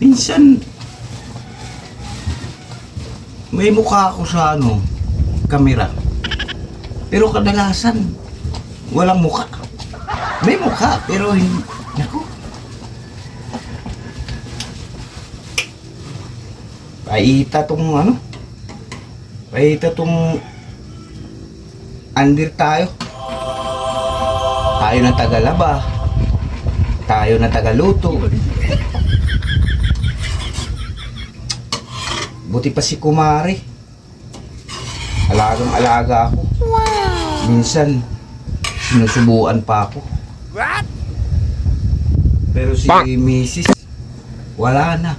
Minsan, may mukha ako sa kamera. Pero kadalasan, walang mukha. May mukha, pero hindi. Naku. Paita tong under tayo. Tayo na tagalaba. Tayo na tagaluto. Buti pa si Kumari. Alagang alaga ako. Minsan, sinusubuan pa ako. Pero si Mrs. wala na.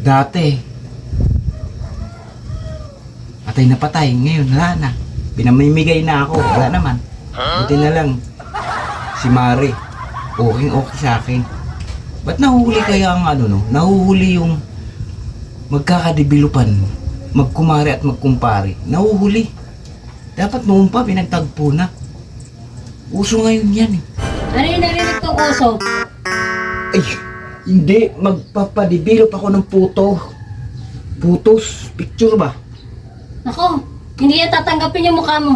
Dati, patay na patay. Ngayon, wala na. Pinamimigay na ako. Wala naman. Buti na lang. Si Mari, okay sa akin. Ba't nahuhuli kaya ang nahuhuli yung magkakadevelopan, magkumari at magkumpari? Nahuhuli. Dapat noon pa, pinagtagpo na. Uso ngayon yan eh. Ano yung narinig kong uso? Ay, hindi. Magpapadevelop ako ng Putos. Picture ba? Nako, hindi yan tatanggapin yung mukha mo.